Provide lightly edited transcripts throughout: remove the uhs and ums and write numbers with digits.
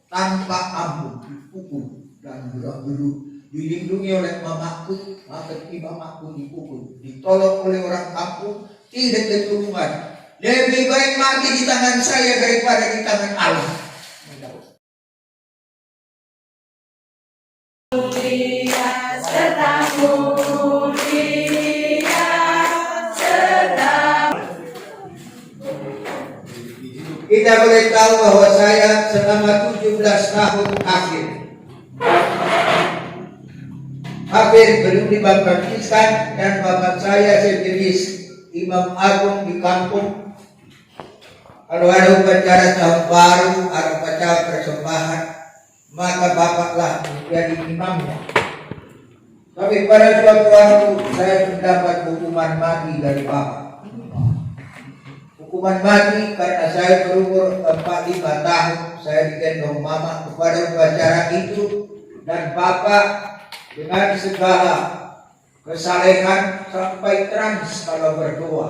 tanpa ampun, dipukul dan berat-belut, dilindungi oleh mamaku, maka mamaku dipukul, ditolong oleh orang kampung, tidak keturunan. Lebih baik mati di tangan saya daripada di tangan Allah. Kita boleh tahu bahwa saya selama 17 tahun kafir belum dibaptiskan, dan bapak saya sejenis imam agung di kampung. Kalau ada upacara tahun baru, ada upacara persembahan, maka bapaklah menjadi imamnya. Tapi pada suatu waktu saya mendapat hukuman mati dari bapak. Hukuman mati karena saya berumur 45 tahun, saya digendong mama kepada upacara itu, dan bapak dengan segala kesalehan sampai trans kalau berdoa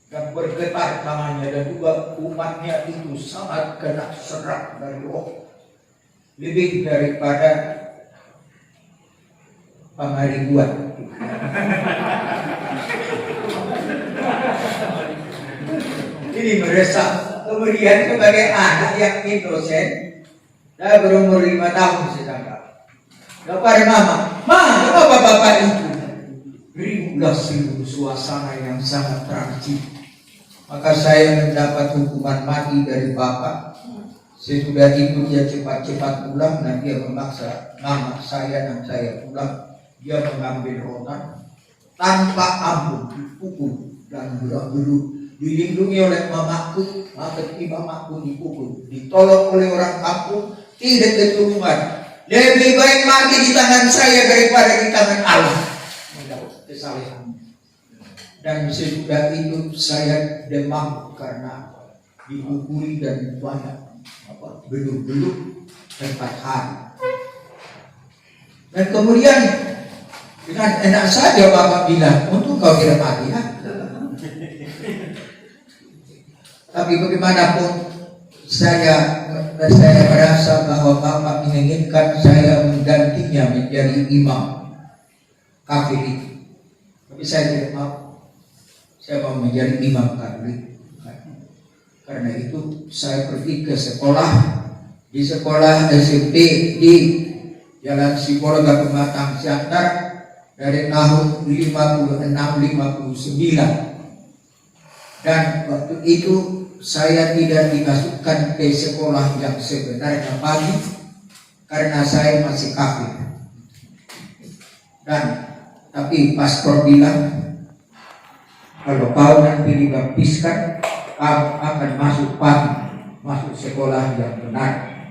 dan bergetar tangannya, dan juga umatnya itu sangat kena serak dari roh lebih daripada pengaribuan. Ini meresah. Kemudian sebagai anak yang inosen, saya berumur 5 tahun sedangkan kepada mama, kenapa bapak itu? Berilah seluruh suasana yang sangat tragis. Maka saya mendapat hukuman mati dari bapak. Sesudah itu dia cepat-cepat pulang, dan dia memaksa mama saya dan saya pulang. Dia mengambil rotan tanpa ampun, dipukul dan berat-belut, dilindungi oleh mamaku, maka mamaku dipukul, ditolong oleh orang kampung, tidak keturunan. Lebih baik mati di tangan saya daripada di tangan Allah. Kesalahan. Dan sesudah itu saya demam karena dipukuli dan banyak belut-belut 4 hari. Dan kemudian dengan enak saja bapak bilang, untuk kau tidak mati ya. Tapi bagaimanapun saya merasa bahwa bapak menginginkan saya menggantinya menjadi imam kafir itu. Tapi saya tidak mau. Saya mau menjadi imam kafir. Karena itu saya pergi ke sekolah, di sekolah SMP di Jalan Sibolga Pematang Siantar dari tahun 56-59. Dan waktu itu saya tidak dimasukkan ke sekolah yang sebenarnya pagi karena saya masih kafir. Tapi pastor bilang, kalau kau nanti dibaptiskan, kau akan masuk pagi, masuk sekolah yang benar.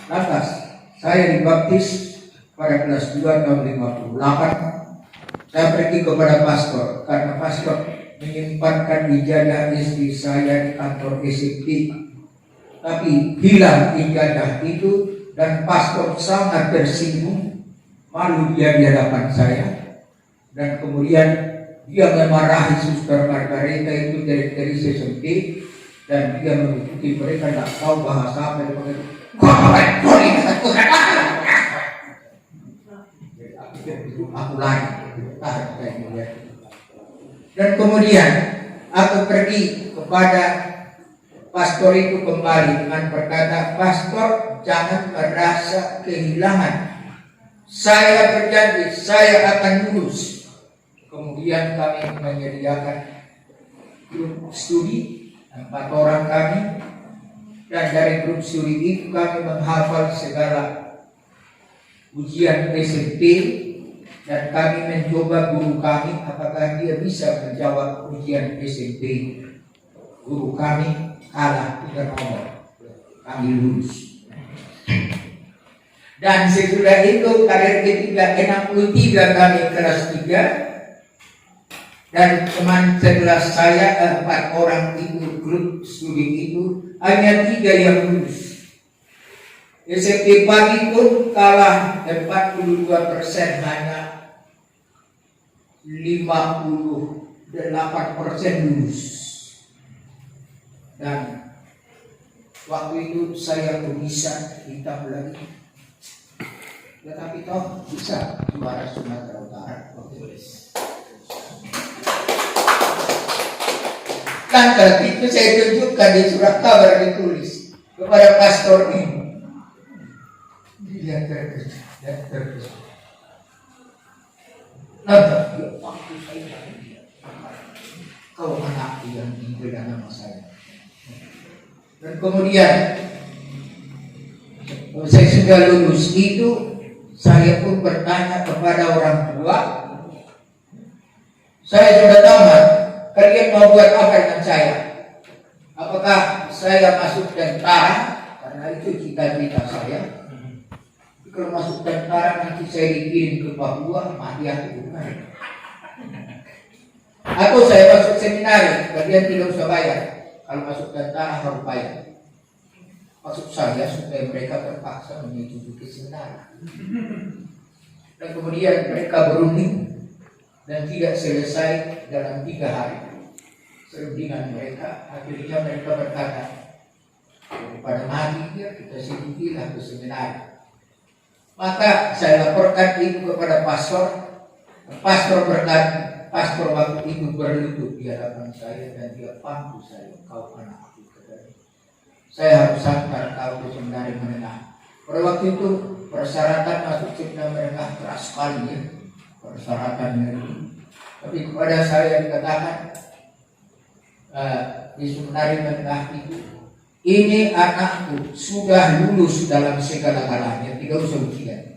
Lantas saya dibaptis pada kelas 2 tahun 58. Saya pergi kepada pastor karena pastor menyimpankan ijazah istri saya di kantor SMP. Tapi hilang ijazah itu, dan pastor sangat tersinggung, malu dia di hadapan saya. Dan kemudian dia memarahi Suster Margareta itu dari SMP, dan dia mengikuti mereka, tidak tahu bahasa apa. Aku lari. Dan kemudian aku pergi kepada pastor itu kembali dengan berkata, pastor, jangan merasa kehilangan. Saya berjanji saya akan lulus. Kemudian kami menyediakan grup studi 4 orang kami, dan dari grup studi itu kami menghafal segala ujian SMP. Dan kami mencoba guru kami apakah dia bisa menjawab ujian SMP. Guru kami kalah 3 nomor. Kami lulus. Dan sesudah itu karir ketiga 63 kami kelas 3. Dan teman sekelas saya 4 orang itu grup studi itu hanya 3 yang lulus. SMP pagi pun kalah 42%, hanya 58% lulus. Dan Waktu itu saya bisa hitam lagi, tetapi toh bisa juara Sumatera Utara. Dan itu saya tunjukkan di surat kabar ditulis kepada pastor ini. Dia terkejut dan terkejut. Nanti dia waktu saya kau anak yang diberi nama saya. Dan kemudian saya sudah lulus itu, saya pun bertanya kepada orang tua, saya sudah tamat, kalian mau buat apa dengan saya? Apakah saya masuk tentara? Karena itu cita-cita saya. Kalau masuk tentara nanti saya dikirim ke Papua, mati aku bukan. Atau saya masuk seminari, kalian tidak usah bayar. Kalau masuk tentara harus bayar. Maksud saya supaya mereka terpaksa menyetujui seminari. Dan kemudian mereka berunding dan tidak selesai dalam 3 hari. Serundingan mereka, akhirnya mereka berkata, pada mati dia kita sedikitlah ke seminari. Maka saya laporkan itu kepada pastor. Pastor berkata, pastor waktu itu berlutut di hadapan saya dan dia panggil saya, kau anak aku. Saya harus antar kau ke seminari menengah. Pada waktu itu persyaratan masuk seminari menengah keras sekali ya, persyaratannya itu. Tapi kepada saya dikatakan di seminari menengah itu, ini anakku sudah lulus dalam segala-galanya, tidak usah ujian.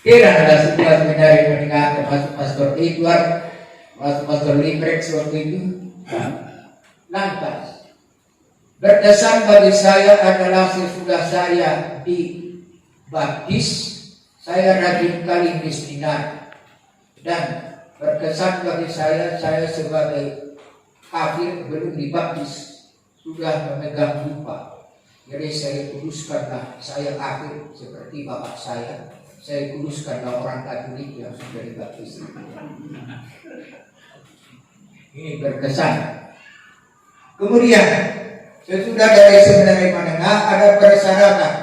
Kira ada sebuah seminari menengah termasuk Pastor Edward, Pastor Librek waktu itu. Lantas berkesan bagi saya adalah sesudah saya dibaptis, saya rajin kali misdinar. Dan berkesan bagi saya sebagai kafir belum dibaptis sudah memegang dupa. Jadi saya kuduskanlah saya kafir seperti bapak saya kuduskanlah orang Katolik yang sudah dibaptis. Ini berkesan. Kemudian sesudah dari seminari menengah ada persyaratan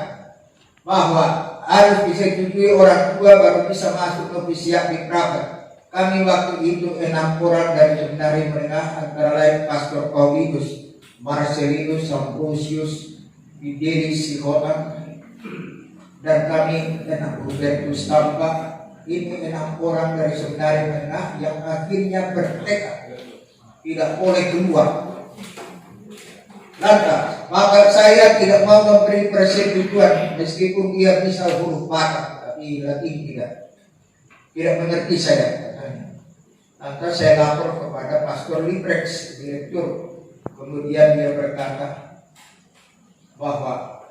bahwa harus disetujui orang tua baru bisa masuk novisiat di Prapat. Kami waktu itu 6 orang dari seminari menengah, antara lain Pastor Paulinus, Marcelinus, Ambrosius, Fidelis Sihotan, dan kami 6 Hubertus Tampak. Ini 6 orang dari seminari menengah yang akhirnya bertekad tidak boleh keluar. Lantas, maka saya tidak mau memberi persetujuan meskipun dia bisa huruf Batak, tapi Latin tidak mengerti saya. Lantas saya lapor kepada Pastor Librex, direktur. Kemudian dia berkata bahwa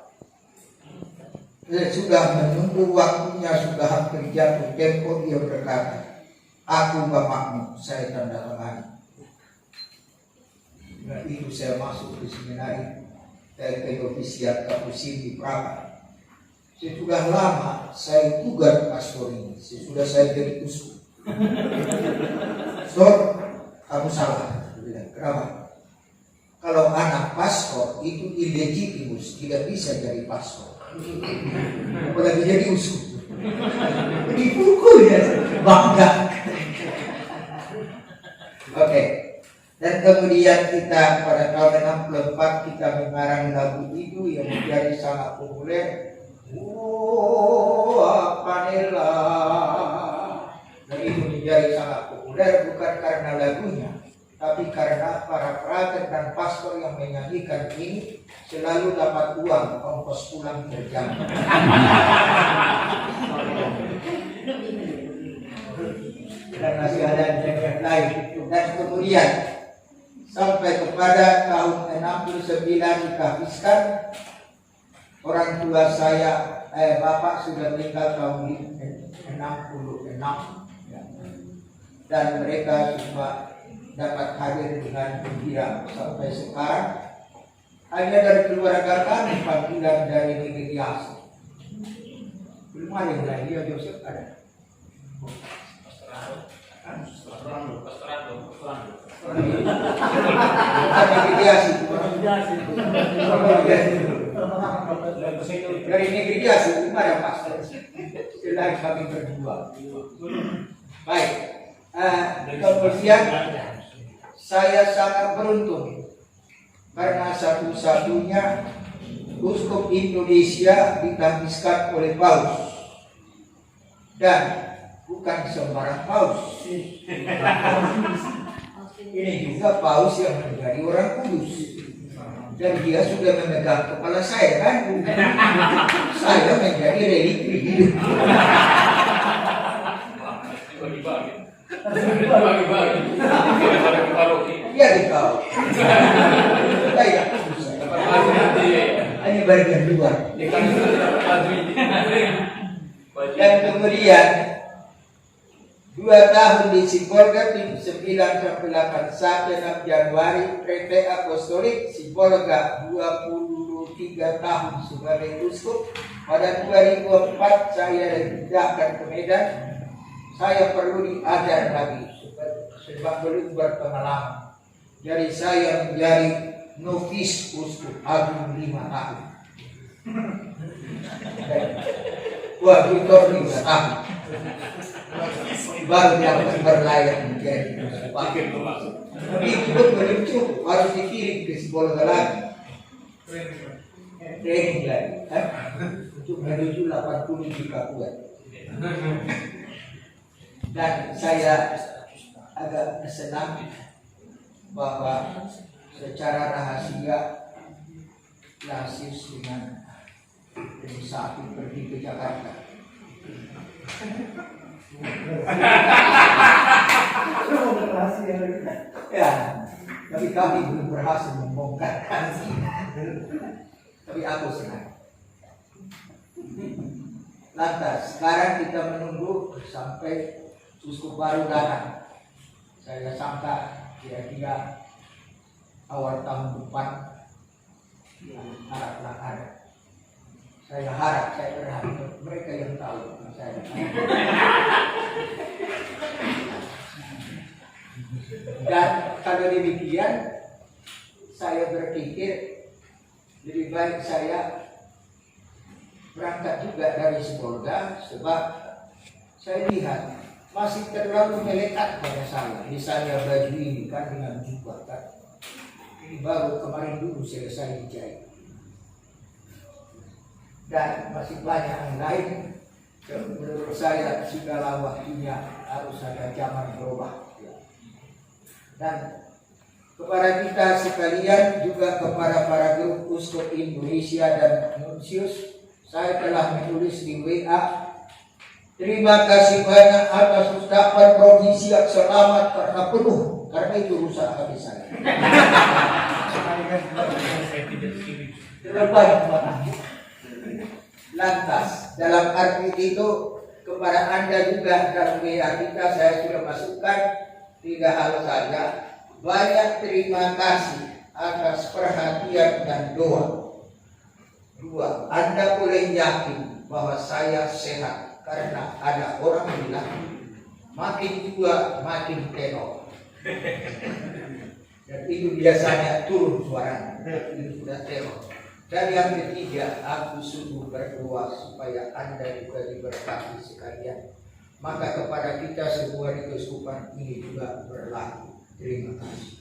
sudah menunggu waktunya, sudah hampir jatuh tempo. Dia berkata, aku bapakmu, saya tanda tangan. Nah, itu saya masuk ke seminari, saya ke novisiat Kapusin di Prapat. Sudah lama saya tugas pastor ini, sudah saya jadi uskup. So, kamu salah. Kenapa? Kalau anak pastor itu ilegitimus, tidak bisa jadi pastor. Apalagi jadi uskup. Dipukul ya, bangga. Oke. Dan kemudian kita pada tahun 64 kita mengarang lagu itu yang menjadi sangat populer. Panela. Dan itu menjadi sangat populer bukan karena lagunya, tapi karena para frater dan pastor yang menyanyikan ini selalu dapat uang ongkos pulang kerja. Dan masih ada yang lain. Dan kemudian sampai kepada tahun 69 dikahwiskan. Orang tua saya, bapak sudah meninggal tahun 66 ya. Dan mereka semua dapat hadir dengan gembira sampai sekarang. Hanya dari keluarga kami panggilan dari negeri asing. Belum ada yang lain, ya Joseph ada. Negeri dari negeri Biasi ada pastor. Selain kami berdua. Baik. Kemudian saya sangat beruntung karena satu-satunya Uskup Indonesia ditahbiskan oleh Paus, dan bukan sembarang Paus. Ini juga Paus yang menjadi orang kudus, dan dia sudah memegang kepala saya kan. Saya menjadi relikwi hidup. Iya dikau. Hanya bagian luar. Dan kemudian 2 tahun di Sibolga 9 sampai 8 sampai 6 Januari PT Apostolik Sibolga 23 tahun sebagai uskup. Pada 2004 saya dipindahkan ke Medan. Saya perlu diajar lagi sebab belum berpengalaman. Jadi saya menjadi novis uskup agung 5 tahun. Wah, Victor 5 tahun. Baru dapat berlayar menjadi uskup agung. Tapi itu belum cukup, harus dikirim ke Sibolga lagi. Training lagi. Untuk menuju 80 juta kuat. Dan saya agak senang bahwa secara rahasia Lasius dengan Sapi pergi ke Jakarta. Ya, tapi kami belum berhasil membongkar. Tapi aku senang. Lantas, sekarang kita menunggu sampai uskup baru datang. Saya sangka kira-kira awal tahun depan haraplah ada. Saya berharap mereka yang tahu saya. Dan kalau demikian, saya berpikir lebih baik saya berangkat juga dari Sibolga, sebab saya lihat masih terlalu melekat pada saya. Misalnya baju ini kan dengan jubah kan. Ini baru kemarin dulu selesai dijahit. Dan masih banyak yang lain. Menurut saya segala waktunya harus ada zaman berubah. Dan kepada kita sekalian, juga kepada para guru uskup Indonesia dan nunsius, saya telah menulis di WA. Terima kasih banyak atas ucapan provinsi yang selamat karena penuh, karena itu rusak hati saya. Terlalu banyak makanya. Lantas, dalam arti itu kepada Anda juga dalam WA kita saya sudah masukkan 3 hal saja. Banyak terima kasih atas perhatian dan doa. 2, Anda boleh yakin bahwa saya sehat. Karena ada orang bilang makin tua makin tenor. Dan itu biasanya turun suaranya. Itu sudah tenor. Dan yang ketiga, aku sungguh berdoa supaya Anda juga diberkati sekalian. Maka kepada kita semua di keuskupan ini juga berlaku. Terima kasih.